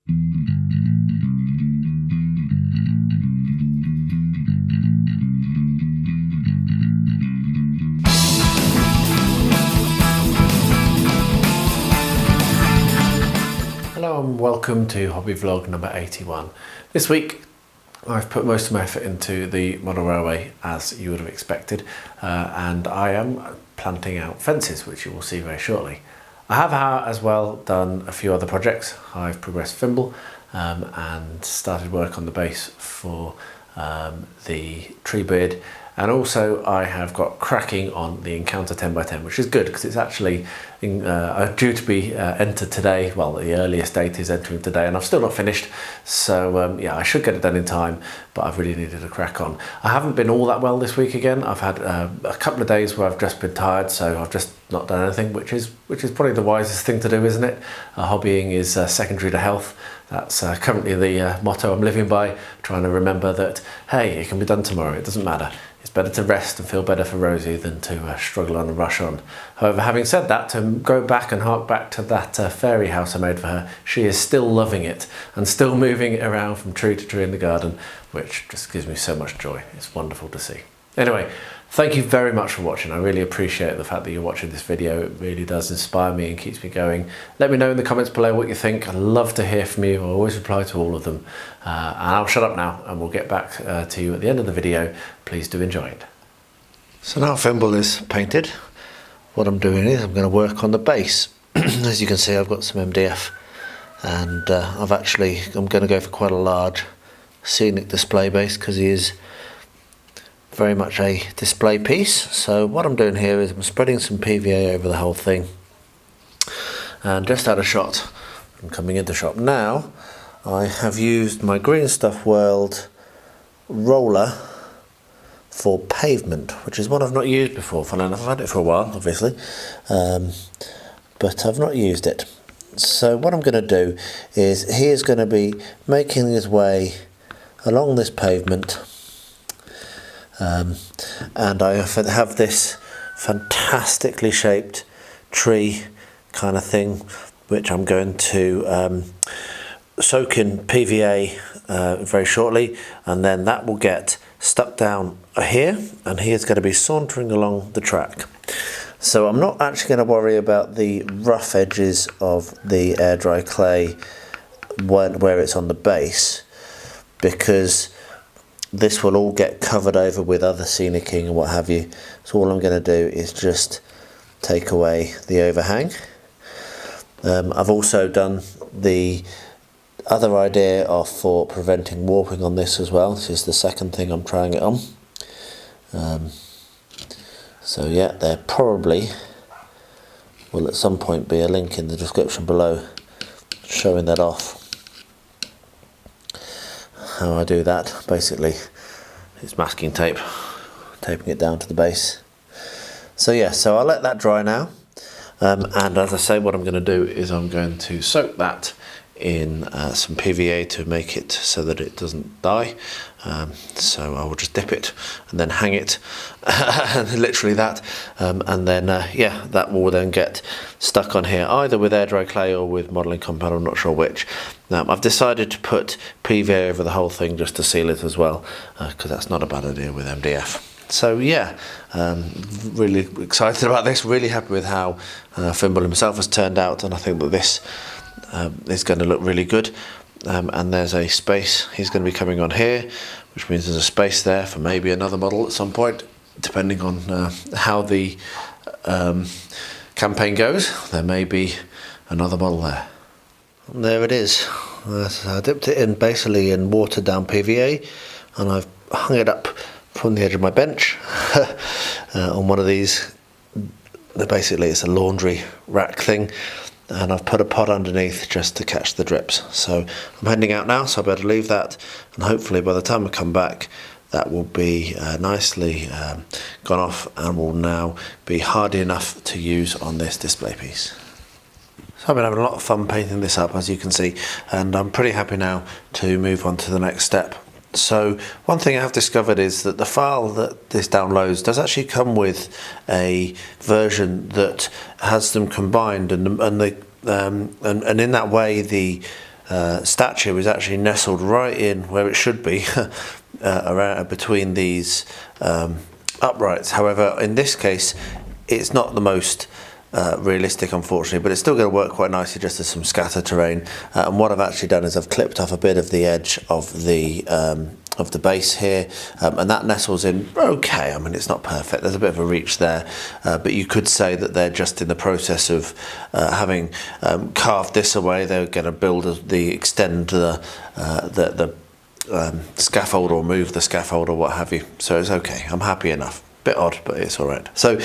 Hello and welcome to hobby vlog number 81. This week I've put most of my effort into the model railway, as you would have expected, and I am planting out fences, which you will see very shortly. I have as well done a few other projects. I've progressed Fimbul and started work on the base for the Treebeard, and also I have got cracking on the Encounter 10x10, which is good because it's actually due to be entered today. Well, the earliest date is entering today, and I've still not finished, so yeah, I should get it done in time, but I've really needed to crack on. I haven't been all that well this week again. I've had a couple of days where I've just been tired, so I've just not done anything, which is probably the wisest thing to do, isn't it? Hobbying is secondary to health. That's currently the motto I'm living by, trying to remember that, hey, it can be done tomorrow, it doesn't matter. It's better to rest and feel better for Rosie than to struggle on and rush on. However, having said that, to go back and hark back to that fairy house I made for her, she is still loving it and still moving it around from tree to tree in the garden, which just gives me so much joy. It's wonderful to see. Anyway, thank you very much for watching. I really appreciate the fact that you're watching this video. It really does inspire me and keeps me going. Let me know in the comments below what you think. I'd love to hear from you. I always reply to all of them. And I'll shut up now and we'll get back to you at the end of the video. Please do enjoy it. So now Fimbul is painted. What I'm doing is I'm going to work on the base. As you can see, I've got some MDF, and I'm going to go for quite a large scenic display base because he is very much a display piece. So what I'm doing here is I'm spreading some PVA over the whole thing, and just had a shot from coming into shop. Now I have used my Green Stuff World roller for pavement, which is one I've not used before. Funny enough, I've had it for a while, obviously, but I've not used it. So what I'm going to do is he is going to be making his way along this pavement, and I have this fantastically shaped tree kind of thing, which I'm going to soak in PVA very shortly, and then that will get stuck down here, and he is going to be sauntering along the track. So I'm not actually going to worry about the rough edges of the air dry clay where it's on the base, because this will all get covered over with other scenicking and what have you. So all I'm going to do is just take away the overhang. I've also done the other idea for preventing warping on this as well. This is the second thing I'm trying it on. So yeah, there probably will at some point be a link in the description below showing that off. How I do that, basically, it's masking tape, taping it down to the base. So yeah, so I'll let that dry now, and as I say, what I'm going to do is I'm going to soak that in some PVA to make it so that it doesn't die. So I will just dip it and then hang it, literally that, and then yeah, that will then get stuck on here either with air dry clay or with modelling compound. I'm not sure which. I've decided to put PVA over the whole thing just to seal it as well, because that's not a bad idea with MDF. So yeah, really excited about this, really happy with how Fimbul himself has turned out, and I think that this is going to look really good. And there's a space, he's going to be coming on here, which means there's a space there for maybe another model at some point, depending on how the campaign goes. There may be another model there. And there it is. I dipped it in basically in watered down PVA, and I've hung it up from the edge of my bench on one of these. Basically it's a laundry rack thing, and I've put a pot underneath just to catch the drips. So I'm heading out now, so I better leave that, and hopefully by the time I come back that will be nicely gone off and will now be hardy enough to use on this display piece. So I've been having a lot of fun painting this up, as you can see, and I'm pretty happy now to move on to the next step. So one thing I have discovered is that the file that this downloads does actually come with a version that has them combined, and in that way the statue is actually nestled right in where it should be, around between these uprights. However, in this case, it's not the most realistic, unfortunately, but it's still going to work quite nicely just as some scatter terrain. And what I've actually done is I've clipped off a bit of the edge of the base here, and that nestles in okay. I mean, it's not perfect, there's a bit of a reach there, but you could say that they're just in the process of having carved this away. They're going to build extend the scaffold, or move the scaffold, or what have you. So it's okay, I'm happy enough. Bit odd, but it's all right. So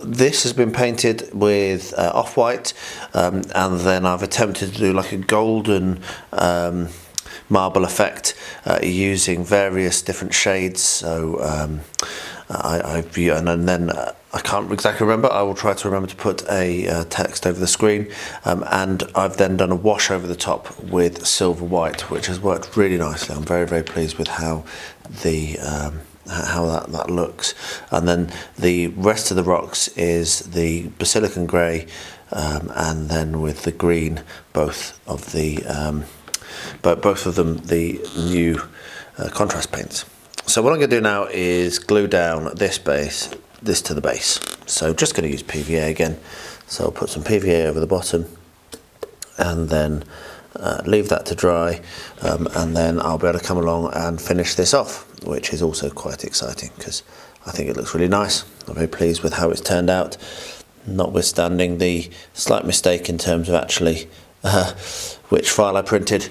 this has been painted with off-white, and then I've attempted to do like a golden marble effect using various different shades. So and then I can't exactly remember. I will try to remember to put a text over the screen, and I've then done a wash over the top with silver white, which has worked really nicely. I'm very, very pleased with how that looks. And then the rest of the rocks is the Basilican grey, and then with the green, both of them the new contrast paints. So what I'm going to do now is glue down this to the base. So just going to use PVA again. So I'll put some PVA over the bottom, and then leave that to dry, and then I'll be able to come along and finish this off, which is also quite exciting because I think it looks really nice. I'm very pleased with how it's turned out, notwithstanding the slight mistake in terms of actually which file I printed.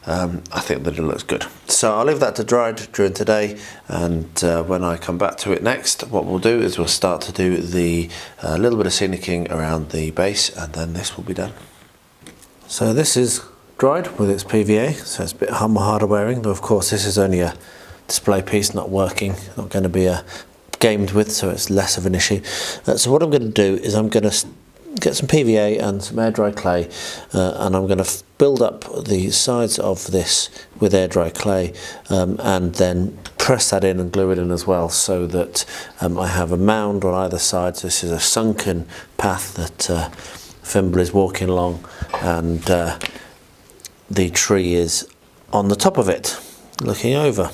I think that it looks good. So I'll leave that to dry during today, and when I come back to it next, what we'll do is we'll start to do the little bit of scenicking around the base, and then this will be done. So this is dried with its PVA, so it's a bit more harder wearing, though of course this is only a display piece, not working, not going to be gamed with, so it's less of an issue. So what I'm going to do is I'm going to get some PVA and some air dry clay, and I'm going to build up the sides of this with air dry clay, and then press that in and glue it in as well, so that I have a mound on either side. So this is a sunken path that Fimbul is walking along, and the tree is on the top of it looking over.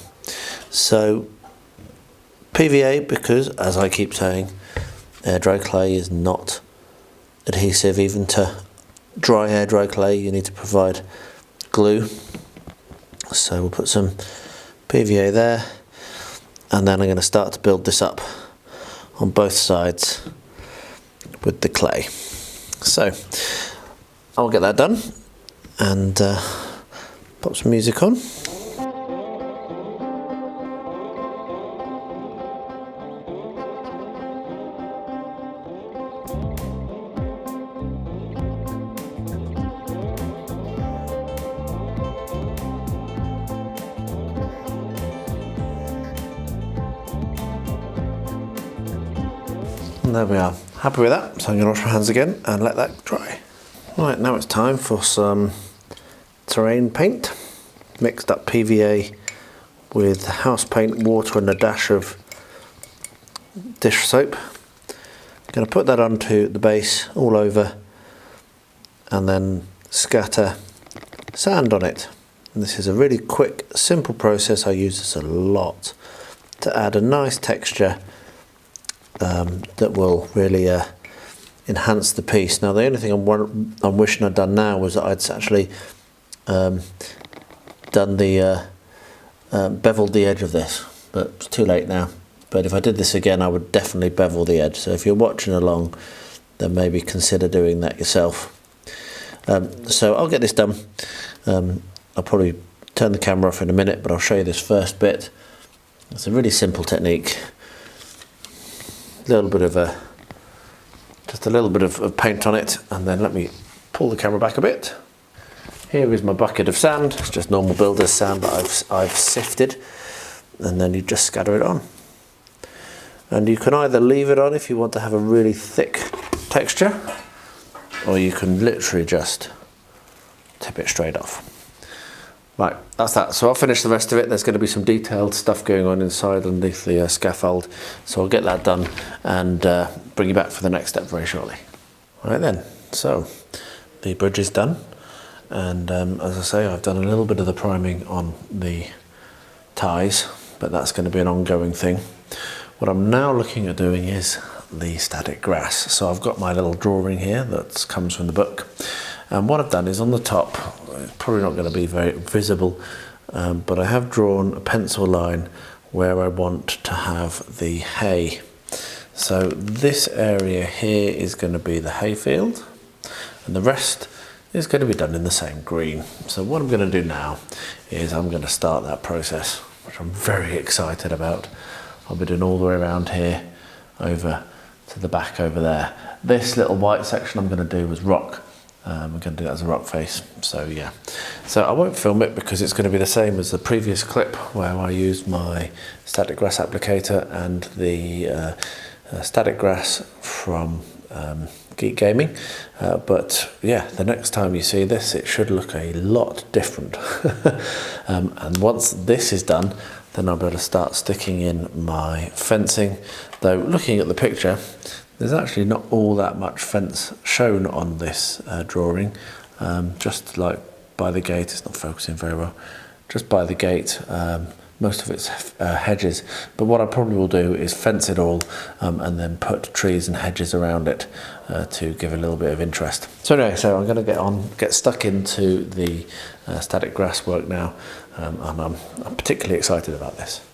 So PVA, because as I keep saying, air dry clay is not adhesive. Even to dry air dry clay you need to provide glue. So we'll put some PVA there, and then I'm going to start to build this up on both sides with the clay. So I'll get that done and pop some music on. And there we are, happy with that. So I'm going to wash my hands again and let that dry. Right, now it's time for some terrain paint. Mixed up PVA with house paint, water and a dash of dish soap. I'm going to put that onto the base all over, and then scatter sand on it. And this is a really quick, simple process. I use this a lot to add a nice texture that will really enhance the piece. Now the only thing I'm wishing I'd done now was that I'd actually done the beveled the edge of this, but it's too late now. But if I did this again, I would definitely bevel the edge. So if you're watching along, then maybe consider doing that yourself. So I'll get this done. I'll probably turn the camera off in a minute, but I'll show you this first bit. It's a really simple technique. Just a little bit of paint on it, and then let me pull the camera back a bit. Here is my bucket of sand. It's just normal builder's sand that I've sifted, and then you just scatter it on. And you can either leave it on if you want to have a really thick texture, or you can literally just tip it straight off. Right, that's that. So I'll finish the rest of it. There's going to be some detailed stuff going on inside underneath the scaffold, so I'll get that done and bring you back for the next step very shortly. Right then, so the bridge is done, and as I say, I've done a little bit of the priming on the ties, but that's going to be an ongoing thing. What I'm now looking at doing is the static grass. So I've got my little drawing here that comes from the book, and what I've done is on the top, it's probably not going to be very visible, but I have drawn a pencil line where I want to have the hay. So this area here is going to be the hay field, and the rest is going to be done in the same green. So what I'm going to do now is I'm going to start that process, which I'm very excited about. I'll be doing all the way around here over to the back over there. This little white section I'm going to do as rock. I'm going to do that as a rock face. So yeah, so I won't film it because it's going to be the same as the previous clip where I used my static grass applicator and the static grass from Geek Gaming, but yeah, the next time you see this it should look a lot different. And once this is done, then I'll be able to start sticking in my fencing, though looking at the picture there's actually not all that much fence shown on this drawing. Just like by the gate, it's not focusing very well, just by the gate most of it's hedges, but what I probably will do is fence it all and then put trees and hedges around it to give a little bit of interest. So anyway, so I'm going to get stuck into the static grass work now, and I'm particularly excited about this.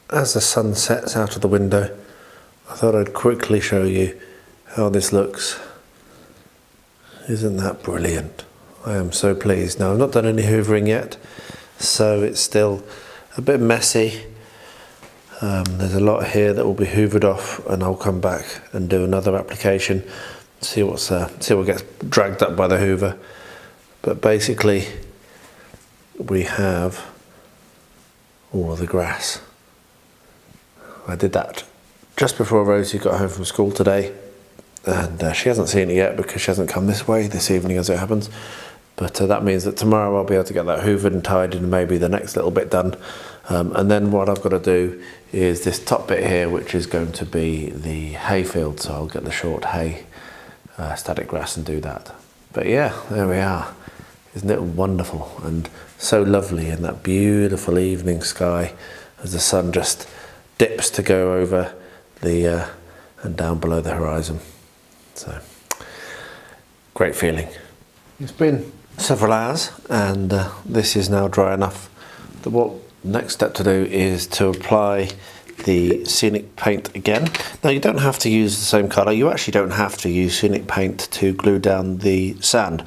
As the sun sets out of the window, I thought I'd quickly show you how this looks. Isn't that brilliant? I am so pleased. Now I've not done any hoovering yet, so it's still a bit messy. There's a lot here that will be hoovered off, and I'll come back and do another application, see what gets dragged up by the hoover. But basically we have all of the grass. I did that just before Rosie got home from school today, and she hasn't seen it yet because she hasn't come this way this evening as it happens. But that means that tomorrow I'll be able to get that hoovered and tidied and maybe the next little bit done. And then what I've got to do is this top bit here, which is going to be the hay field. So I'll get the short hay static grass and do that. But yeah, there we are. Isn't it wonderful and so lovely in that beautiful evening sky as the sun just dips to go over the and down below the horizon. So great feeling. It's been several hours, and this is now dry enough. What next step to do is to apply the scenic paint again. Now you don't have to use the same colour. You actually don't have to use scenic paint to glue down the sand.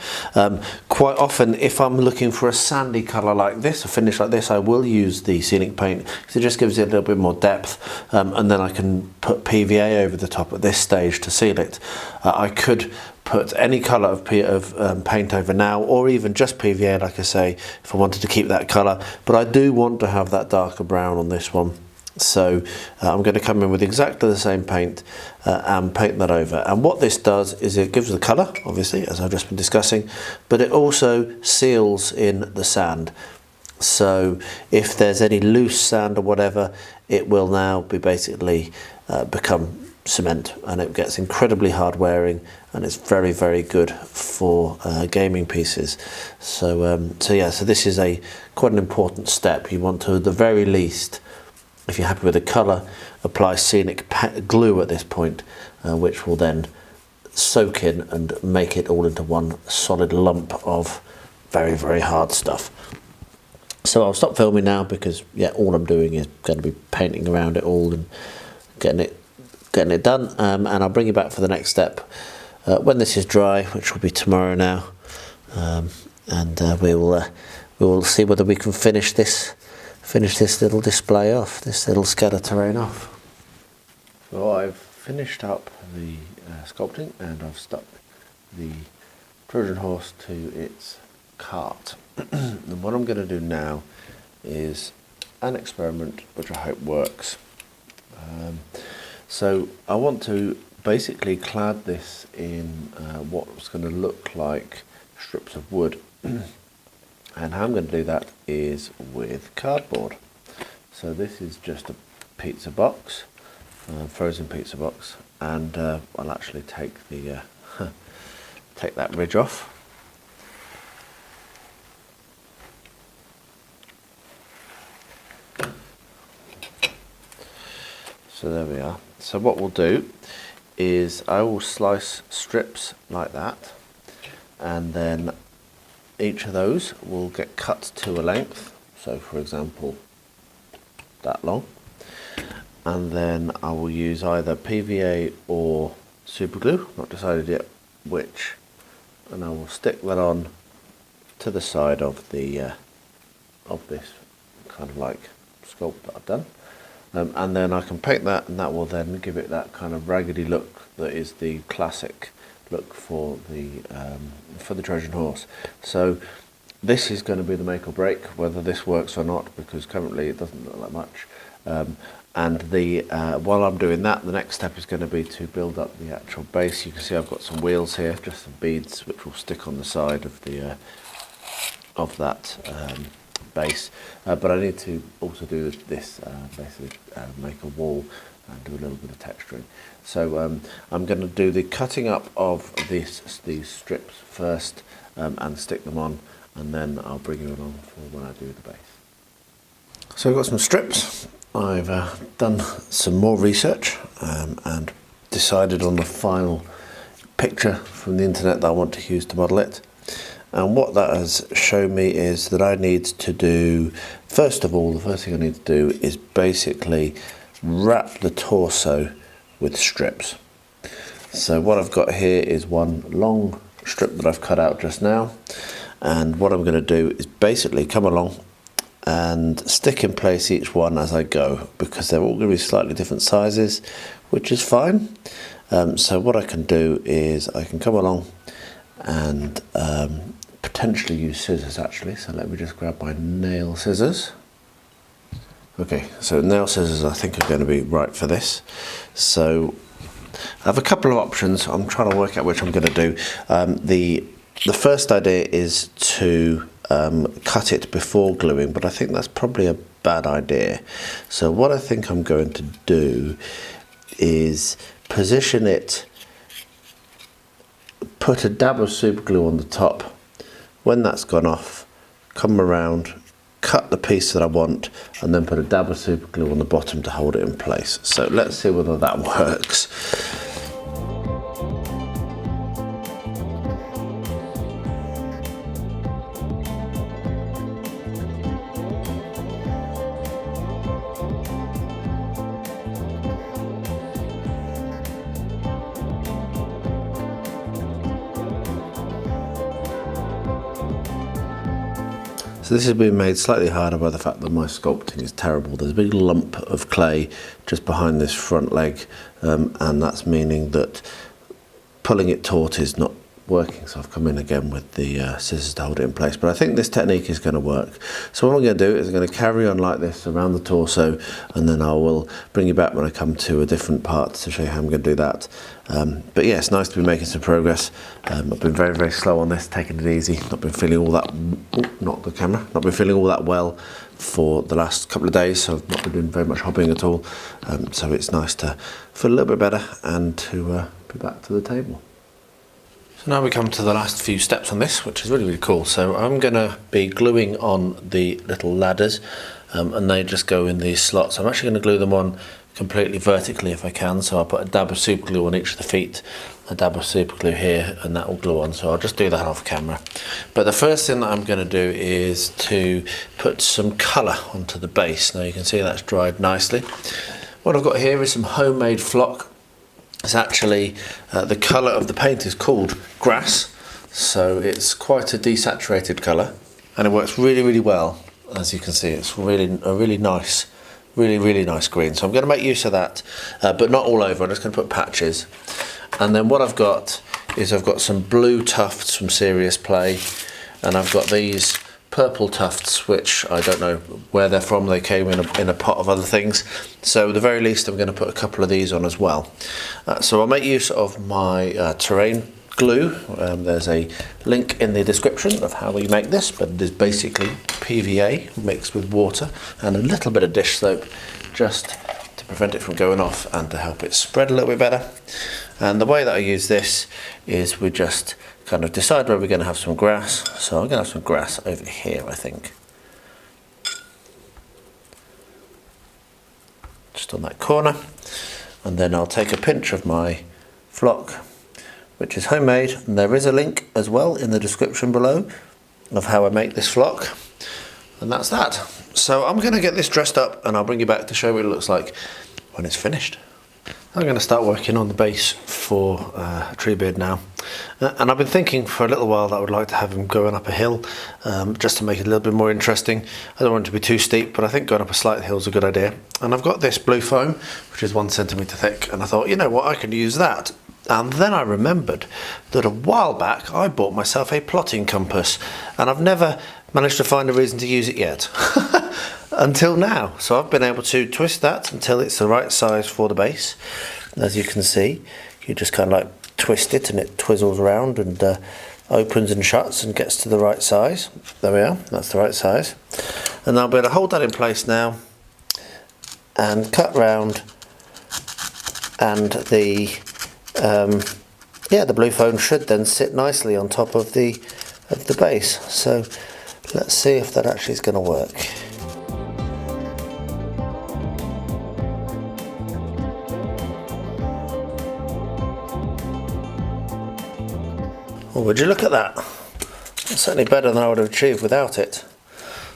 Quite often if I'm looking for a sandy colour like this, a finish like this, I will use the scenic paint because it just gives it a little bit more depth, and then I can put PVA over the top at this stage to seal it. I could put any colour of paint over now, or even just PVA like I say if I wanted to keep that colour, but I do want to have that darker brown on this one. So I'm going to come in with exactly the same paint and paint that over. And what this does is it gives the colour, obviously, as I've just been discussing, but it also seals in the sand. So if there's any loose sand or whatever, it will now be basically become cement, and it gets incredibly hard wearing, and it's very, very good for gaming pieces. So so this is quite an important step. You want to, at the very least, if you're happy with the colour, apply scenic glue at this point, which will then soak in and make it all into one solid lump of very, very hard stuff. So I'll stop filming now because yeah, all I'm doing is going to be painting around it all and getting it done, and I'll bring you back for the next step when this is dry, which will be tomorrow now, and we will see whether we can finish this little display off, this little scatter terrain off. So I've finished up the sculpting, and I've stuck the Trojan horse to its cart. And what I'm going to do now is an experiment which I hope works. So I want to basically clad this in what's going to look like strips of wood. And how I'm going to do that is with cardboard. So this is just a pizza box, frozen pizza box, and I'll actually take the take that ridge off. So there we are. So what we'll do is I will slice strips like that, and then each of those will get cut to a length. So for example, that long. And then I will use either PVA or super glue, not decided yet which, and I will stick that on to the side of the of this kind of like sculpt that I've done. And then I can paint that, and that will then give it that kind of raggedy look that is the classic look for the Trojan horse. So this is going to be the make or break whether this works or not, because currently it doesn't look like much. And while I'm doing that, the next step is going to be to build up the actual base. You can see I've got some wheels here, just some beads which will stick on the side of the of that base, but I need to also do this, basically make a wall and do a little bit of texturing. So I'm going to do the cutting up of these strips first, and stick them on, and then I'll bring you along for when I do the base. So I've got some strips. I've done some more research and decided on the final picture from the internet that I want to use to model it. And what that has shown me is that I need to do, first of all, the first thing I need to do is basically wrap the torso with strips. So what I've got here is one long strip that I've cut out just now, and what I'm going to do is basically come along and stick in place each one as I go, because they're all going to be slightly different sizes, which is fine. So what I can do is I can come along and potentially use scissors actually. So let me just grab my nail scissors. Okay, so nail scissors I think are going to be right for this. So I have a couple of options. I'm trying to work out which I'm going to do. The first idea is to cut it before gluing, but I think that's probably a bad idea. So what I think I'm going to do is position it, put a dab of super glue on the top. When that's gone off, come around, cut the piece that I want, and then put a dab of super glue on the bottom to hold it in place. So let's see whether that works. So this has been made slightly harder by the fact that my sculpting is terrible. There's a big lump of clay just behind this front leg, and that's meaning that pulling it taut is not working, so I've come in again with the scissors to hold it in place. But I think this technique is going to work. So what I'm going to do is I'm going to carry on like this around the torso, and then I will bring you back when I come to a different part to show you how I'm going to do that. But yeah, it's nice to be making some progress. I've been very, very slow on this, taking it easy. Not been feeling all that, not the camera, not been feeling all that well for the last couple of days, so I've not been doing very much hobbying at all. So it's nice to feel a little bit better and to be back to the table. So now we come to the last few steps on this, which is really, really cool. So I'm going to be gluing on the little ladders, and they just go in these slots. I'm actually going to glue them on completely vertically if I can. So I'll put a dab of super glue on each of the feet, a dab of super glue here, and that will glue on. So I'll just do that off camera. But the first thing that I'm going to do is to put some colour onto the base. Now you can see that's dried nicely. What I've got here is some homemade flock. It's actually, the colour of the paint is called grass, so it's quite a desaturated colour, and it works really, really well. As you can see, it's a really nice green. So I'm going to make use of that, but not all over. I'm just going to put patches. And then what I've got is I've got some blue tufts from Serious Play, and I've got these purple tufts, which I don't know where they're from. They came in a pot of other things. So at the very least I'm going to put a couple of these on as well. So I'll make use of my terrain glue. There's a link in the description of how we make this, but it is basically PVA mixed with water and a little bit of dish soap just to prevent it from going off and to help it spread a little bit better. And the way that I use this is we just kind of decide where we're going to have some grass. So I'm going to have some grass over here, I think. Just on that corner. and then I'll take a pinch of my flock, which is homemade, and there is a link as well in the description below of how I make this flock, and that's that. So I'm going to get this dressed up and I'll bring you back to show you what it looks like when it's finished. I'm going to start working on the base for Treebeard now, and I've been thinking for a little while that I would like to have him going up a hill, just to make it a little bit more interesting. I don't want it to be too steep, but I think going up a slight hill is a good idea. And I've got this blue foam, which is 1 centimetre thick, and I thought, you know what, I could use that. And then I remembered that a while back I bought myself a plotting compass, and I've never managed to find a reason to use it yet. Until now. So I've been able to twist that until it's the right size for the base. As you can see, you just kind of like twist it and it twizzles around and opens and shuts and gets to the right size. There we are, that's the right size. And I'll be able to hold that in place now and cut round, and the blue foam should then sit nicely on top of the base. So let's see if that actually is going to work. Well, would you look at that? It's certainly better than I would have achieved without it.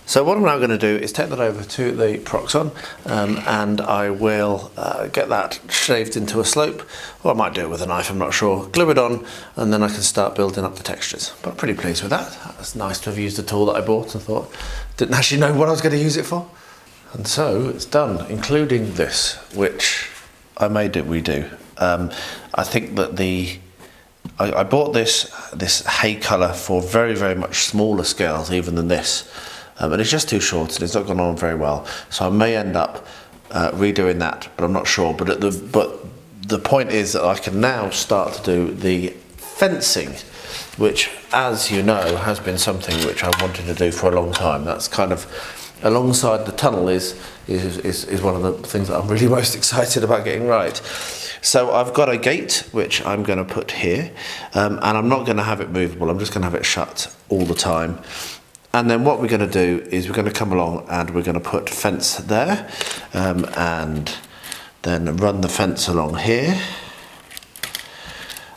So what I'm now going to do is take that over to the Proxon, and I will get that shaved into a slope, or I might do it with a knife, I'm not sure. Glue it on, and then I can start building up the textures. But I'm pretty pleased with that. It's nice to have used a tool that I bought and thought, didn't actually know what I was going to use it for. And so it's done, including this, which I may redo. I think that I bought this hay colour for very, very much smaller scales even than this, and it's just too short and it's not gone on very well. So I may end up redoing that, but I'm not sure. But the point is that I can now start to do the fencing, which, as you know, has been something which I wanted to do for a long time. That's kind of alongside the tunnel is one of the things that I'm really most excited about getting right. So I've got a gate which I'm going to put here, and I'm not going to have it movable, I'm just going to have it shut all the time. And then what we're going to do is we're going to come along and we're going to put fence there, and then run the fence along here.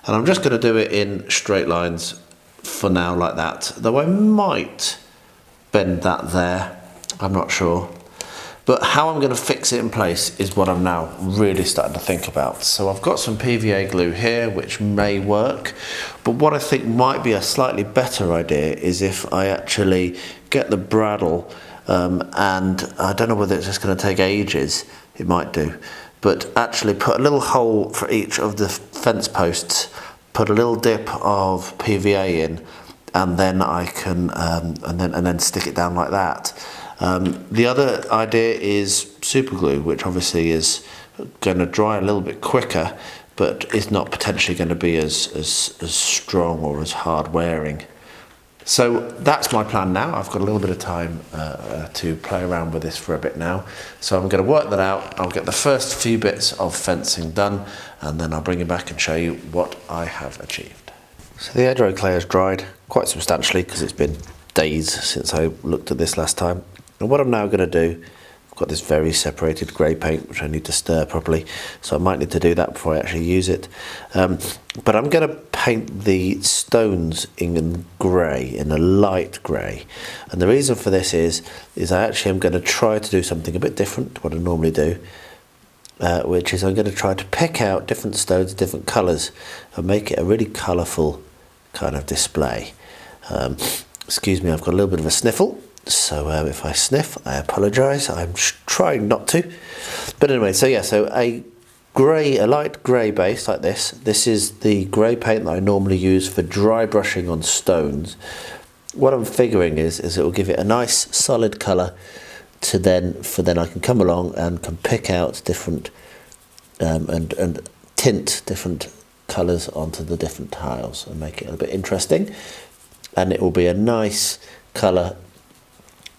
And I'm just going to do it in straight lines for now, like that, though I might bend that there, I'm not sure. But how I'm going to fix it in place is what I'm now really starting to think about. So I've got some PVA glue here, which may work. But what I think might be a slightly better idea is if I actually get the bradawl, and I don't know whether it's just going to take ages, it might do, but actually put a little hole for each of the fence posts, put a little dip of PVA in, and then I can, and then stick it down like that. The other idea is super glue, which obviously is going to dry a little bit quicker, but is not potentially going to be as strong or as hard wearing. So that's my plan now. I've got a little bit of time to play around with this for a bit now. So I'm going to work that out. I'll get the first few bits of fencing done, and then I'll bring you back and show you what I have achieved. So the edge road clay has dried quite substantially because it's been days since I looked at this last time. And what I'm now going to do, I've got this very separated grey paint which I need to stir properly, so I might need to do that before I actually use it. But I'm going to paint the stones in grey, in a light grey. And the reason for this is I actually am going to try to do something a bit different to what I normally do, which is I'm going to try to pick out different stones, different colours, and make it a really colourful kind of display. Excuse me, I've got a little bit of a sniffle. So if I sniff, I apologise. I'm trying not to. But anyway, so yeah, so a light grey base like this. This is the grey paint that I normally use for dry brushing on stones. What I'm figuring is it will give it a nice solid colour to then I can come along and can pick out different and tint different colours onto the different tiles and make it a bit interesting. And it will be a nice colour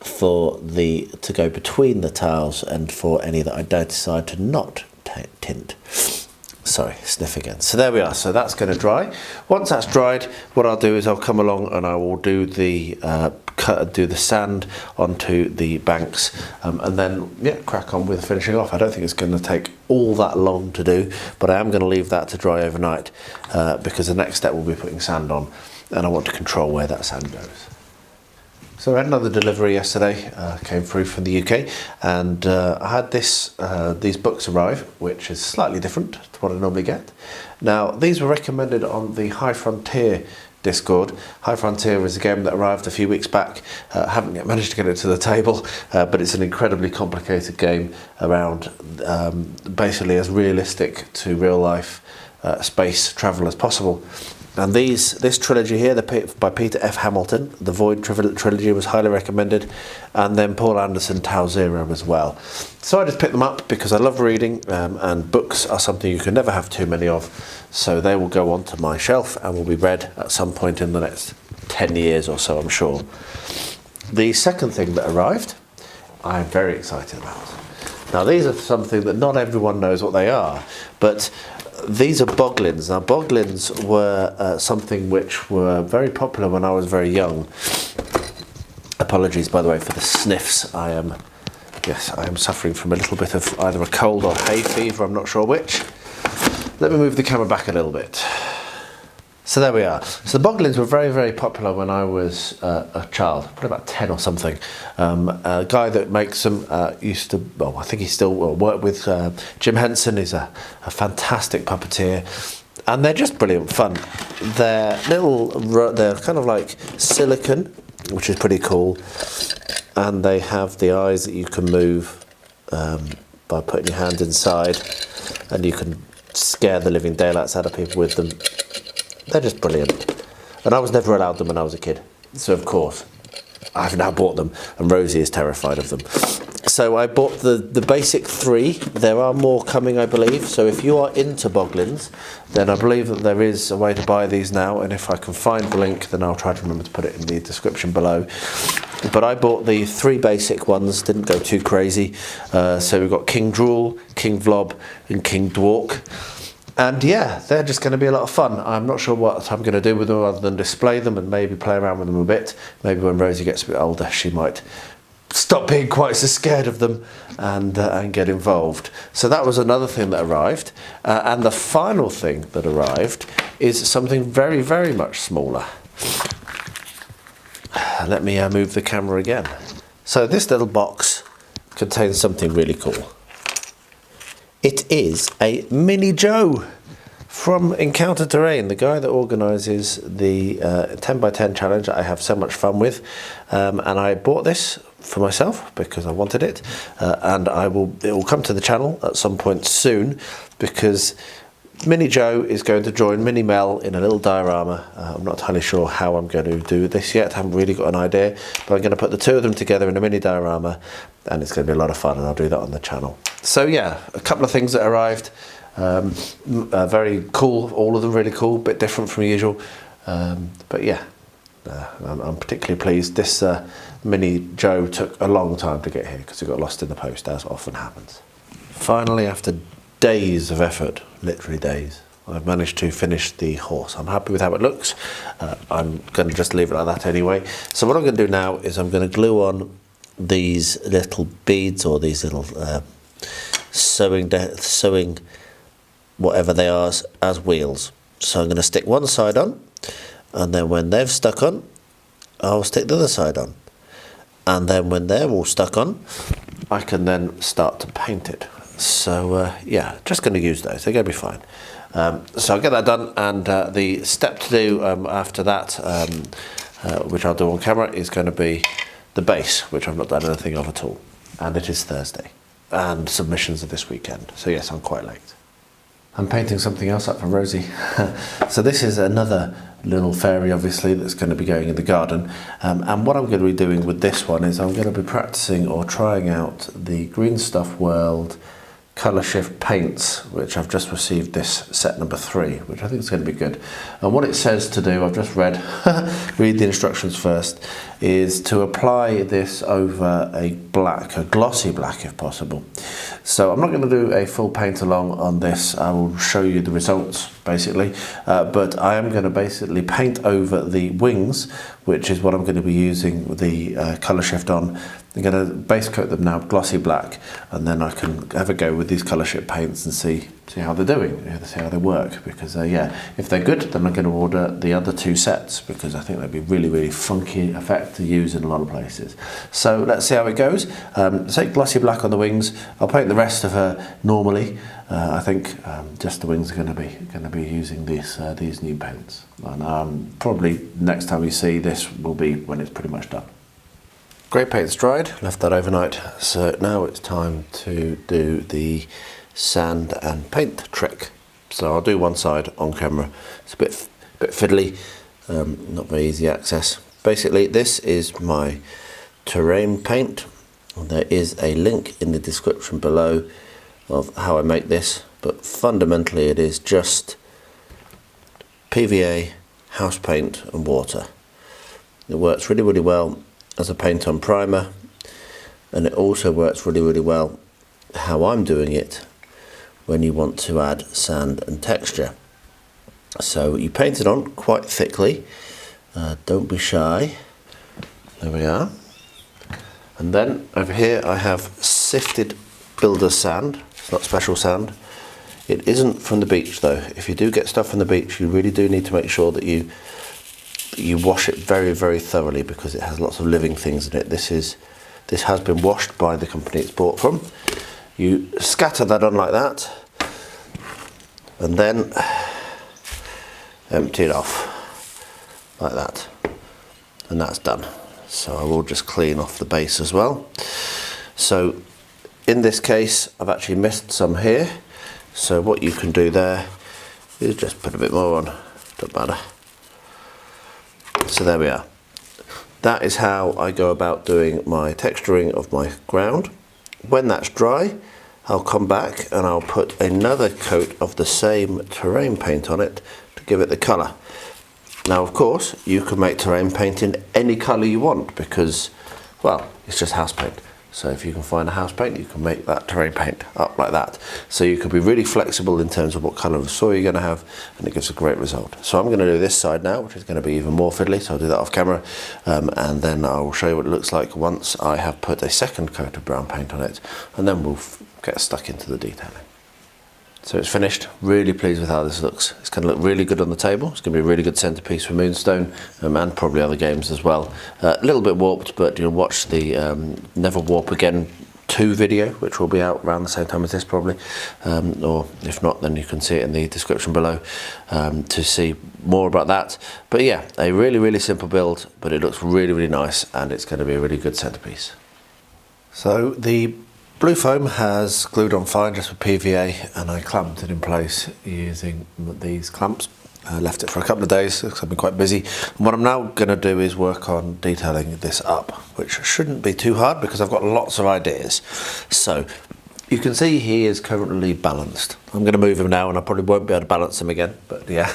to go between the tiles and for any that I don't decide to not tint. Sorry, sniff again. So there we are. So that's going to dry. Once that's dried, what I'll do is I'll come along and I will do the do the sand onto the banks, and then crack on with finishing off. I don't think it's going to take all that long to do, but I am going to leave that to dry overnight because the next step will be putting sand on, and I want to control where that sand goes. So I had another delivery yesterday, came through from the UK, and I had these books arrive, which is slightly different to what I normally get. Now, these were recommended on the High Frontier Discord. High Frontier is a game that arrived a few weeks back. Haven't yet managed to get it to the table, but it's an incredibly complicated game around basically as realistic to real life space travel as possible. And this trilogy here, by Peter F. Hamilton, the Void trilogy, was highly recommended, and then Paul Anderson, Tau Zero as well. So I just picked them up because I love reading, and books are something you can never have too many of, so they will go onto my shelf and will be read at some point in the next 10 years or so, I'm sure. The second thing that arrived, I'm very excited about. Now, these are something that not everyone knows what they are, but these are boglins. Now, boglins were something which were very popular when I was very young. Apologies, by the way, for the sniffs. I am suffering from a little bit of either a cold or hay fever, I'm not sure which. Let me move the camera back a little bit. So there we are. So the boglins were very, very popular when I was a child, probably about 10 or something. A guy that makes them used to, well, I think he still worked with Jim Henson. He's a fantastic puppeteer, and they're just brilliant fun. They're kind of like silicone, which is pretty cool, and they have the eyes that you can move by putting your hand inside, and you can scare the living daylights out of people with them. They're just brilliant. And I was never allowed them when I was a kid. So of course, I've now bought them, and Rosie is terrified of them. So I bought the basic 3. There are more coming, I believe. So if you are into boglins, then I believe that there is a way to buy these now. And if I can find the link, then I'll try to remember to put it in the description below. But I bought the 3 basic ones, didn't go too crazy. So we've got King Drool, King Vlob, and King Dwark. And yeah, they're just going to be a lot of fun. I'm not sure what I'm going to do with them other than display them and maybe play around with them a bit. Maybe when Rosie gets a bit older, she might stop being quite so scared of them and get involved. So that was another thing that arrived. And the final thing that arrived is something very, very much smaller. Let me move the camera again. So this little box contains something really cool. It is a Mini Joe from Encounter Terrain, the guy that organises the 10x10 challenge that I have so much fun with. And I bought this for myself because I wanted it, and it will come to the channel at some point soon because Mini Joe is going to join Mini Mel in a little diorama. I'm not entirely sure how I'm going to do this yet. I haven't really got an idea, but I'm going to put the 2 of them together in a mini diorama, and it's going to be a lot of fun, and I'll do that on the channel. So yeah, a couple of things that arrived. Very cool, all of them really cool, bit different from usual. But yeah, I'm particularly pleased. This Mini Joe took a long time to get here because it got lost in the post, as often happens. Finally, after days of effort, literally days, I've managed to finish the horse. I'm happy with how it looks. I'm going to just leave it like that anyway. So what I'm going to do now is I'm going to glue on these little beads, or these little sewing whatever they are, as wheels. So I'm going to stick one side on, and then when they've stuck on, I'll stick the other side on. And then when they're all stuck on, I can then start to paint it. So yeah, just going to use those, they're going to be fine. So I'll get that done, and the step to do after that, which I'll do on camera, is going to be the base, which I've not done anything of at all. And it is Thursday, and submissions are this weekend, so yes, I'm quite late. I'm painting something else up for Rosie. So this is another little fairy, obviously, that's going to be going in the garden. And what I'm going to be doing with this one is I'm going to be practicing or trying out the Green Stuff World Colour Shift paints, which I've just received, this set number 3, which I think is going to be good. And what it says to do, I've just read the instructions first, is to apply this over a glossy black if possible. So I'm not going to do a full paint along on this. I will show you the results basically, but I am going to basically paint over the wings which is what I'm going to be using with the colour shift on. I'm going to base coat them now glossy black, and then I can have a go with these colour shift paints and see how they're doing, see how they work, because yeah, if they're good, then I'm going to order the other 2 sets, because I think they'd be really funky effect to use in a lot of places. So let's see how it goes. Take glossy black on the wings. I'll paint the rest of her normally. I think just the wings are going to be using these new paints, and probably next time we see this will be when it's pretty much done. Grey paint's dried, left that overnight, so now it's time to do the sand and paint trick. So I'll do one side on camera. It's a bit fiddly, not very easy access. Basically, this is my terrain paint. There is a link in the description below of how I make this, but fundamentally it is just PVA, house paint and water. It works really well as a paint on primer, and it also works really well how I'm doing it when you want to add sand and texture. So you paint it on quite thickly, don't be shy. There we are. And then over here I have sifted builder's sand. It's not special sand. It isn't from the beach though. If you do get stuff from the beach, you really do need to make sure that you wash it very thoroughly, because it has lots of living things in it. This has been washed by the company it's bought from. You scatter that on like that, and then empty it off like that, and that's done. So I will just clean off the base as well. So in this case I've actually missed some here, so what you can do there is just put a bit more on, don't matter. So there we are. That is how I go about doing my texturing of my ground. When that's dry, I'll come back and I'll put another coat of the same terrain paint on it to give it the colour. Now of course you can make terrain paint in any colour you want, because, well, it's just house paint. So if you can find a house paint, you can make that terrain paint up like that. So you can be really flexible in terms of what colour of soil you're going to have, and it gives a great result. So I'm going to do this side now, which is going to be even more fiddly, so I'll do that off camera, and then I will show you what it looks like once I have put a second coat of brown paint on it, and then we'll get stuck into the detailing. So it's finished. Really pleased with how this looks. It's going to look really good on the table. It's going to be a really good centerpiece for Moonstone, and probably other games as well. A little bit warped, but you'll watch the Never Warp Again 2 video, which will be out around the same time as this probably, or if not, then you can see it in the description below to see more about that. But yeah, a really simple build, but it looks really nice, and it's going to be a really good centerpiece. So the blue foam has glued on fine just with PVA, and I clamped it in place using these clamps. I left it for a couple of days because I've been quite busy. And what I'm now going to do is work on detailing this up, which shouldn't be too hard because I've got lots of ideas. So you can see he is currently balanced. I'm going to move him now, and I probably won't be able to balance him again, but yeah.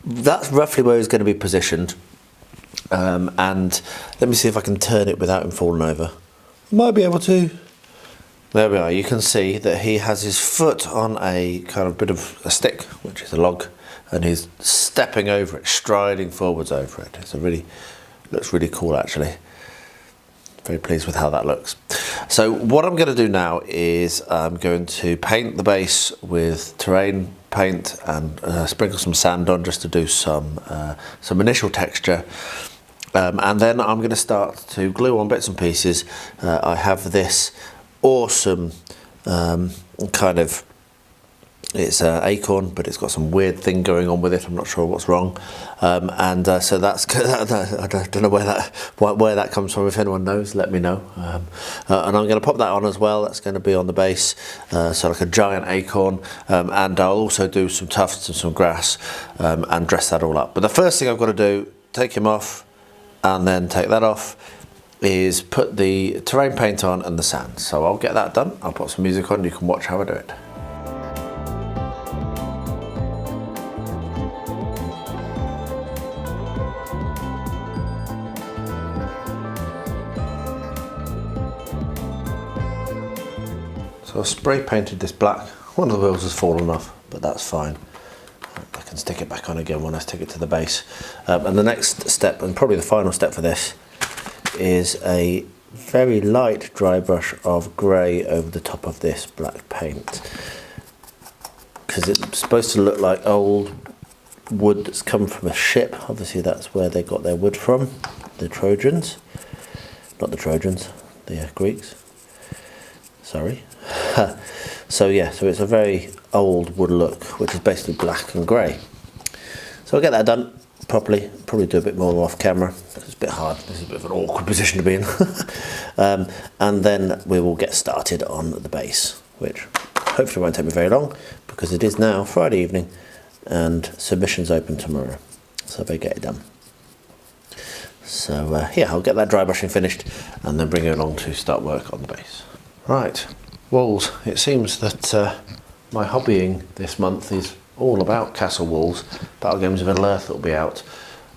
That's roughly where he's going to be positioned. And let me see if I can turn it without him falling over. I might be able to. There we are. You can see that he has his foot on a kind of bit of a stick, which is a log, and he's stepping over it, striding forwards over it. It's looks really cool actually. Very pleased with how that looks. So what I'm going to do now is I'm going to paint the base with terrain paint and sprinkle some sand on just to do some initial texture. And then I'm going to start to glue on bits and pieces. I have this awesome kind of, it's an acorn, but it's got some weird thing going on with it. I'm not sure what's wrong, so that's I don't know where that comes from. If anyone knows, let me know. And I'm going to pop that on as well. That's going to be on the base, so like a giant acorn, and I'll also do some tufts and some grass, and dress that all up. But the first thing I've got to do, take him off and then take that off, is put the terrain paint on and the sand. So I'll get that done. I'll put some music on, you can watch how I do it. So I spray painted this black. One of the wheels has fallen off, but that's fine. I can stick it back on again when I stick it to the base. And the next step, and probably the final step for this, is a very light dry brush of grey over the top of this black paint, because it's supposed to look like old wood that's come from a ship. Obviously that's where they got their wood from, the Trojans. Not the Trojans, the Greeks. Sorry. So yeah, so it's a very old wood look, which is basically black and grey. So I'll get that done properly, probably do a bit more off camera, it's a bit hard, this is a bit of an awkward position to be in. And then we will get started on the base, which hopefully won't take me very long, because it is now Friday evening and submissions open tomorrow, so I better get it done. So yeah, I'll get that dry brushing finished and then bring it along to start work on the base. Right, walls. It seems that my hobbying this month is all about castle walls. Battle Games of Middle-earth that will be out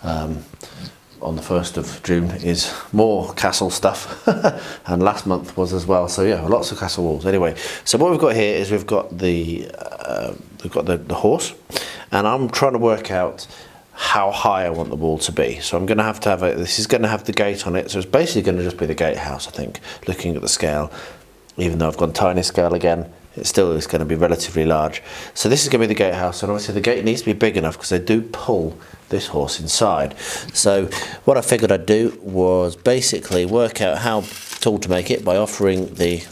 on the 1st of June is more castle stuff, and last month was as well. So yeah, lots of castle walls. Anyway, so what we've got here is we've got the horse, and I'm trying to work out how high I want the wall to be. So I'm going to have this is going to have the gate on it, so it's basically going to just be the gatehouse, I think, looking at the scale. Even though I've gone tiny scale again, it still is going to be relatively large. So this is going to be the gatehouse, and obviously the gate needs to be big enough because they do pull this horse inside. So what I figured I'd do was basically work out how tall to make it by offering the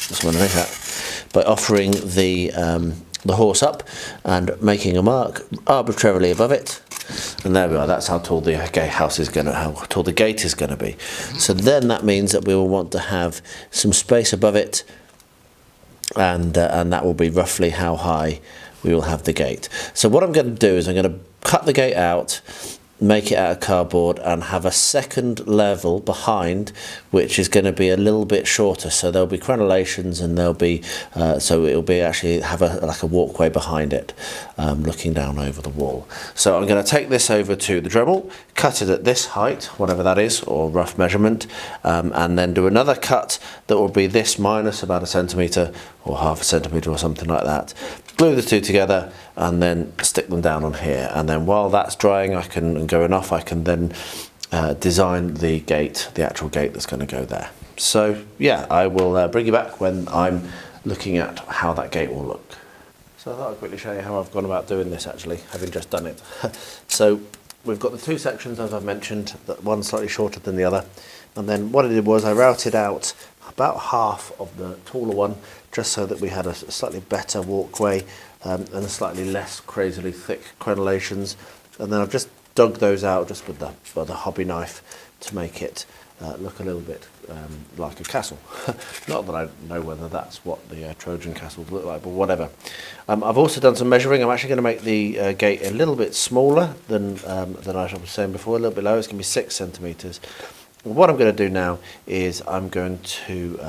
horse up and making a mark arbitrarily above it. And there we are, that's how tall the gatehouse is how tall the gate is going to be. So then that means that we will want to have some space above it, and that will be roughly how high we will have the gate. So what I'm going to do is I'm going to cut the gate out, make it out of cardboard, and have a second level behind, which is going to be a little bit shorter. So there'll be crenellations, and there'll be so it'll be actually have like a walkway behind it, looking down over the wall. So I'm going to take this over to the Dremel, cut it at this height, whatever that is, or rough measurement, and then do another cut that will be this minus about 1 centimetre or half a centimetre or something like that. Glue the two together and then stick them down on here, and then while that's drying and going off, I can then design the gate, the actual gate that's going to go there. So yeah, I will bring you back when I'm looking at how that gate will look. So I thought I'd quickly show you how I've gone about doing this, actually, having just done it. So we've got the two sections, as I've mentioned, that one slightly shorter than the other, and then what I did was I routed out about half of the taller one, just so that we had a slightly better walkway and a slightly less crazily thick crenellations. And then I've just dug those out just with the hobby knife to make it look a little bit like a castle. Not that I know whether that's what the Trojan castles look like, but whatever. I've also done some measuring. I'm actually going to make the gate a little bit smaller than I was saying before, a little bit lower. It's going to be 6 centimetres. What I'm going to do now is I'm going to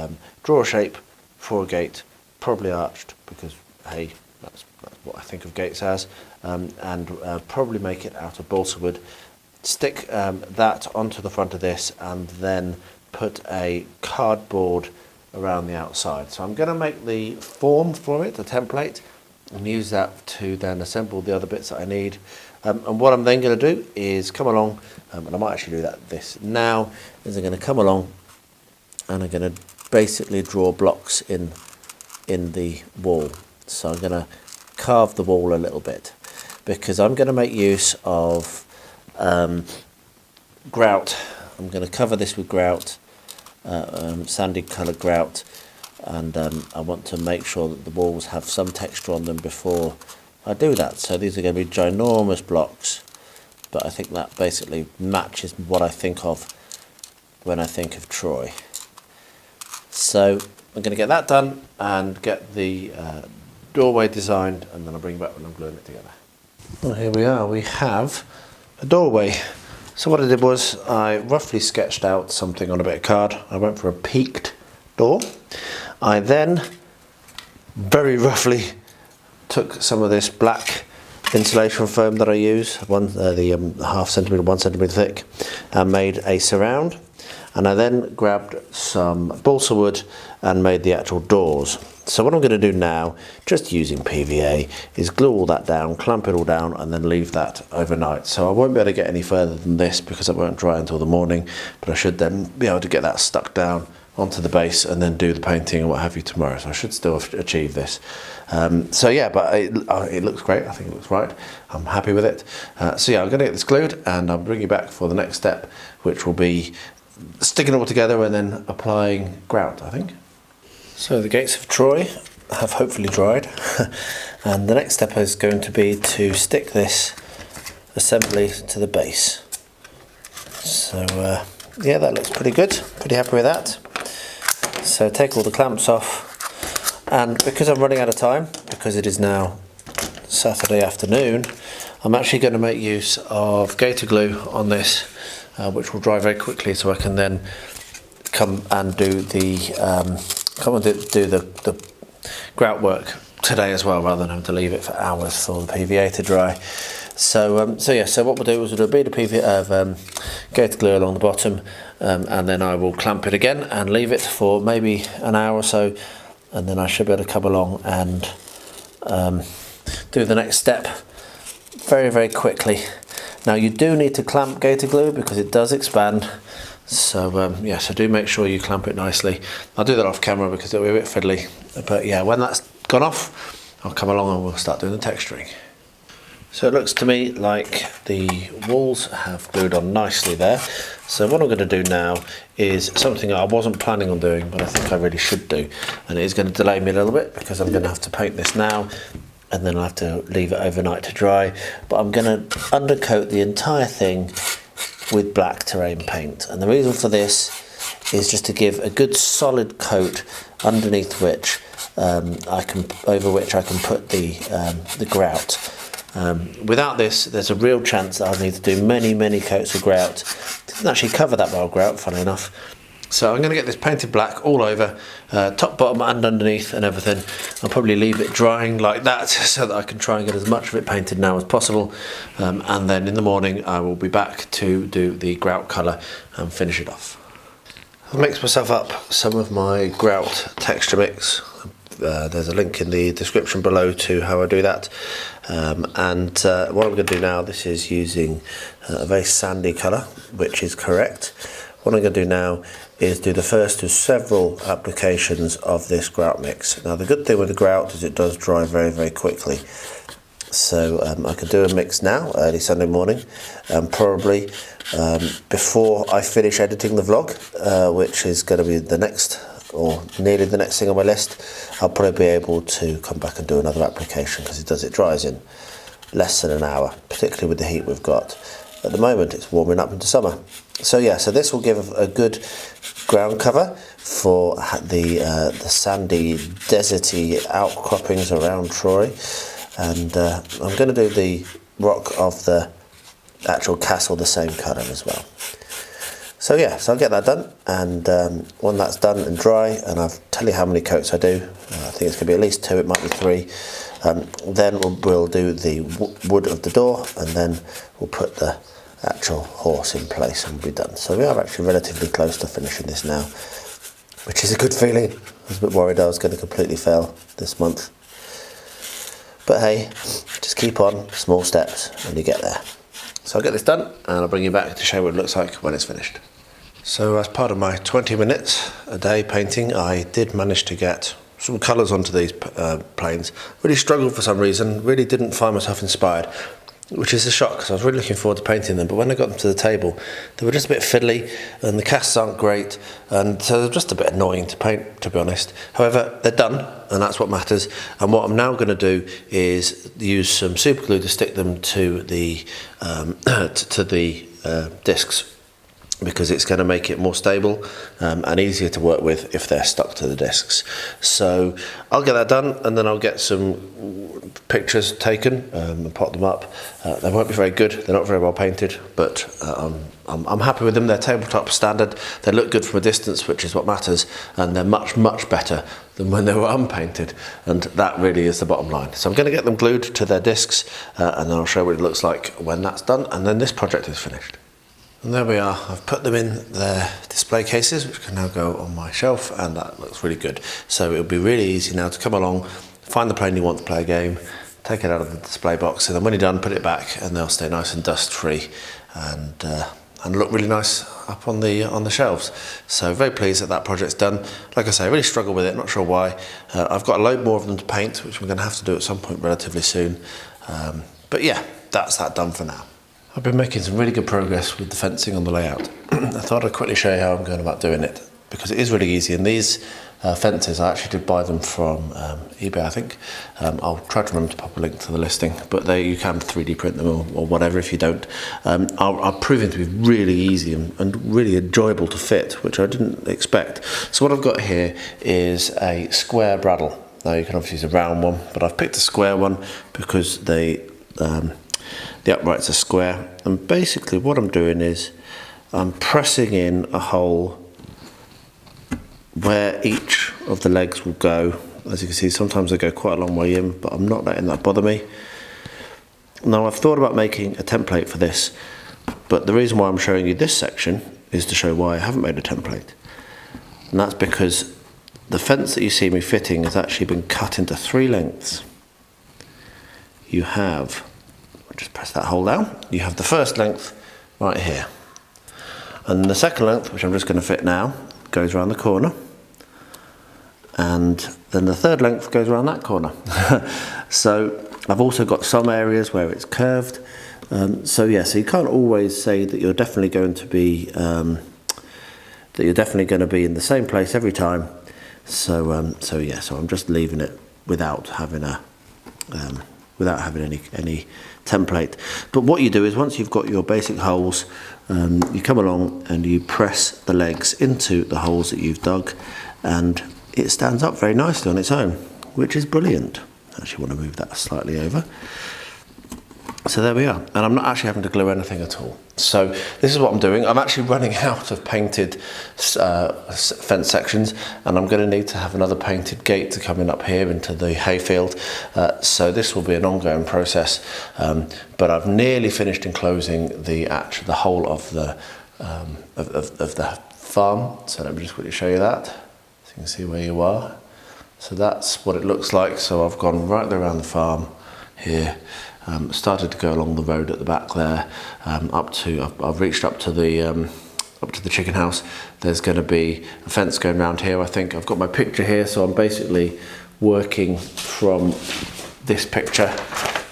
draw a shape for a gate, probably arched, because hey, that's what I think of gates as, and probably make it out of balsa wood. Stick that onto the front of this, and then put a cardboard around the outside. So I'm going to make the form for it, the template, and use that to then assemble the other bits that I need. And what I'm then going to do is come along, and I might actually do this now, is I'm going to come along and I'm going to basically draw blocks in the wall. So I'm going to carve the wall a little bit, because I'm going to make use of grout. I'm going to cover this with grout, sandy coloured grout, and I want to make sure that the walls have some texture on them before I do that. So these are going to be ginormous blocks, but I think that basically matches what I think of when I think of Troy. So I'm going to get that done and get the doorway designed, and then I'll bring it back when I'm gluing it together. Well, here we are, we have a doorway. So what I did was I roughly sketched out something on a bit of card. I went for a peaked door. I then very roughly took some of this black insulation foam that I use, the 0.5 centimetre, 1 centimetre thick, and made a surround. and I then grabbed some balsa wood and made the actual doors. So what I'm going to do now, just using PVA, is glue all that down, clamp it all down, and then leave that overnight. So I won't be able to get any further than this because it won't dry until the morning, but I should then be able to get that stuck down onto the base and then do the painting and what have you tomorrow. So I should still achieve this. So yeah, but it looks great. I think it looks right. I'm happy with it. So yeah, I'm going to get this glued and I'll bring you back for the next step, which will be sticking it all together and then applying grout, I think. So the gates of Troy have hopefully dried and the next step is going to be to stick this assembly to the base. So yeah, that looks pretty good, pretty happy with that. So take all the clamps off, and because I'm running out of time, because it is now Saturday afternoon, I'm actually going to make use of gator glue on this, which will dry very quickly, so I can then come and do the the grout work today as well, rather than having to leave it for hours for the PVA to dry. So yeah, so what we'll do is we'll do a bead of PVA of gator glue along the bottom, and then I will clamp it again and leave it for maybe an hour or so, and then I should be able to come along and do the next step very, very quickly. Now you do need to clamp gator glue because it does expand. So yeah, so do make sure you clamp it nicely. I'll do that off camera because it'll be a bit fiddly. But yeah, when that's gone off, I'll come along and we'll start doing the texturing. So it looks to me like the walls have glued on nicely there. So what I'm going to do now is something I wasn't planning on doing, but I think I really should do. And it is going to delay me a little bit because I'm going to have to paint this now and then I'll have to leave it overnight to dry. But I'm going to undercoat the entire thing with black terrain paint. And the reason for this is just to give a good solid coat underneath which over which I can put the grout. Without this, there's a real chance that I'll need to do many coats of grout. It doesn't actually cover that well grout, funny enough. So I'm going to get this painted black all over, top, bottom and underneath and everything. I'll probably leave it drying like that so that I can try and get as much of it painted now as possible. And then in the morning I will be back to do the grout colour and finish it off. I've mixed myself up some of my grout texture mix. There's a link in the description below to how I do that. What I'm going to do now, this is using a very sandy colour, which is correct. What I'm going to do now is do the first of several applications of this grout mix. Now the good thing with the grout is it does dry very quickly. So I could do a mix now, early Sunday morning, probably before I finish editing the vlog, which is going to be the next, or nearly the next thing on my list. I'll probably be able to come back and do another application because it dries in less than an hour, particularly with the heat we've got. At the moment it's warming up into summer. So yeah, so this will give a good ground cover for the sandy, deserty outcroppings around Troy. And I'm going to do the rock of the actual castle the same colour as well. So yeah, so I'll get that done, and when that's done and dry, and I'll tell you how many coats I do, I think it's going to be at least 2, it might be 3, then we'll do the wood of the door, and then we'll put the actual horse in place and we'll be done. So we are actually relatively close to finishing this now, which is a good feeling. I was a bit worried I was going to completely fail this month. But hey, just keep on, small steps, and you get there. So I'll get this done and I'll bring you back to show what it looks like when it's finished. So as part of my 20 minutes a day painting, I did manage to get some colours onto these planes. Really struggled for some reason, really didn't find myself inspired, which is a shock because I was really looking forward to painting them, but when I got them to the table they were just a bit fiddly and the casts aren't great, and so they're just a bit annoying to paint, to be honest. However, they're done and that's what matters, and what I'm now going to do is use some super glue to stick them to the discs, because it's going to make it more stable and easier to work with if they're stuck to the discs. So I'll get that done and then I'll get some pictures taken and pop them up. They won't be very good, they're not very well painted, but I'm happy with them. They're tabletop standard, they look good from a distance, which is what matters, and they're much better than when they were unpainted, and that really is the bottom line. So I'm going to get them glued to their discs and then I'll show what it looks like when that's done, and then this project is finished. And there we are, I've put them in their display cases, which can now go on my shelf, and that looks really good. So it'll be really easy now to come along, find the plane you want to play a game, take it out of the display box, and then when you're done, put it back, and they'll stay nice and dust free and look really nice up on the shelves. So very pleased that that project's done. Like I say, I really struggle with it, not sure why. I've got a load more of them to paint, which I'm going to have to do at some point relatively soon. But yeah, that's that done for now. I've been making some really good progress with the fencing on the layout. I thought I'd quickly show you how I'm going about doing it, because it is really easy, and these fences, I actually did buy them from eBay, I think. I'll try to remember to pop a link to the listing, but you can 3D print them or whatever if you don't. Are proving to be really easy and really enjoyable to fit, which I didn't expect. So what I've got here is a square bradawl. Now you can obviously use a round one, but I've picked a square one because the uprights are square, and basically what I'm doing is I'm pressing in a hole where each of the legs will go. As you can see, sometimes they go quite a long way in, but I'm not letting that bother me. Now I've thought about making a template for this, but the reason why I'm showing you this section is to show why I haven't made a template. And that's because the fence that you see me fitting has actually been cut into 3 lengths. You have, just press that hole down, you have the first length right here. And the second length, which I'm just going to fit now, goes around the corner, and then the third length goes around that corner. So I've also got some areas where it's curved. So yeah, so you can't always say that you're definitely going to be in the same place every time. So yeah, so I'm just leaving it without having any template. But what you do is, once you've got your basic holes, you come along and you press the legs into the holes that you've dug, and it stands up very nicely on its own, which is brilliant. I actually want to move that slightly over. So there we are, and I'm not actually having to glue anything at all. So this is what I'm doing. I'm actually running out of painted fence sections, and I'm going to need to have another painted gate to come in up here into the hayfield. So this will be an ongoing process, but I've nearly finished enclosing the whole of the farm. So let me just quickly show you that, so you can see where you are. So that's what it looks like. So I've gone right around the farm here. Started to go along the road at the back there, I've reached up to the chicken house. There's going to be a fence going around here. I think I've got my picture here, so I'm basically working from this picture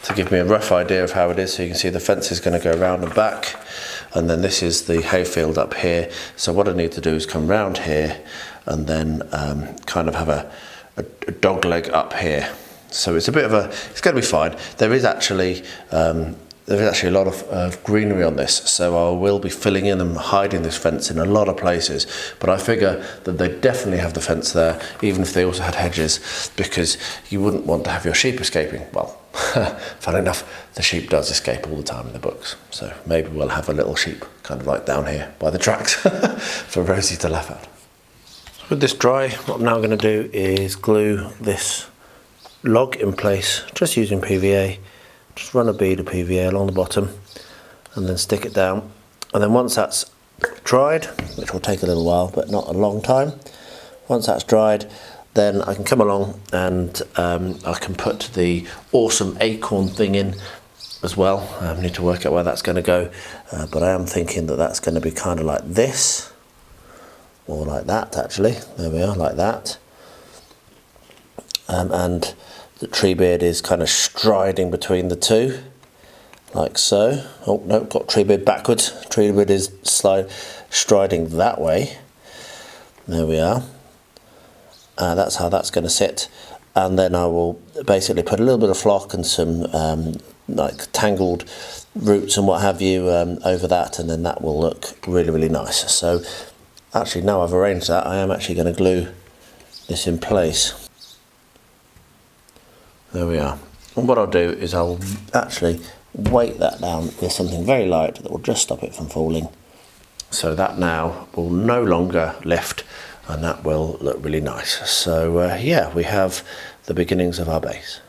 to give me a rough idea of how it is. So you can see the fence is going to go round and back, and then this is the hayfield up here. So what I need to do is come round here and then kind of have a dog leg up here. So it's a bit of it's going to be fine. There is actually a lot of greenery on this, so I will be filling in and hiding this fence in a lot of places. But I figure that they definitely have the fence there, even if they also had hedges, because you wouldn't want to have your sheep escaping. Well, funny enough, the sheep does escape all the time in the books. So maybe we'll have a little sheep kind of like down here by the tracks for Rosie to laugh at. So with this dry, what I'm now going to do is glue this log in place, just using PVA. Just run a bead of PVA along the bottom and then stick it down, and then once that's dried, which will take a little while but not a long time, once that's dried, then I can come along and I can put the awesome acorn thing in as well. I need to work out where that's going to go, but I am thinking that that's going to be kind of like this, or like that actually. There we are, like that. And the Treebeard is kind of striding between the two, like so. Oh no, got Treebeard backwards. Treebeard is striding that way. There we are. That's how that's going to sit. And then I will basically put a little bit of flock and some like tangled roots and what have you over that, and then that will look really, really nice. So actually, now I've arranged that, I am actually going to glue this in place. There we are. And what I'll do is I'll actually weight that down with something very light that will just stop it from falling. So that now will no longer lift, and that will look really nice. So yeah, we have the beginnings of our base.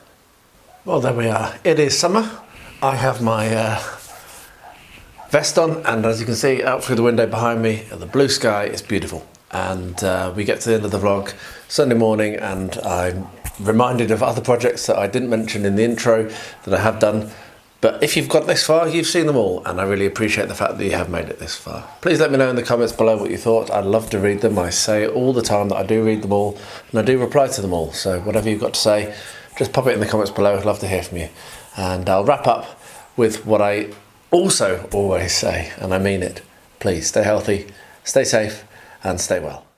Well, there we are. It is summer. I have my vest on, and as you can see out through the window behind me, the blue sky is beautiful. And we get to the end of the vlog Sunday morning, and I'm reminded of other projects that I didn't mention in the intro that I have done. But if you've got this far, you've seen them all, and I really appreciate the fact that you have made it this far. Please let me know in the comments below what you thought. I'd love to read them. I say all the time that I do read them all, and I do reply to them all. So whatever you've got to say, just pop it in the comments below. I'd love to hear from you. And I'll wrap up with what I also always say, and I mean it. Please stay healthy, stay safe, and stay well.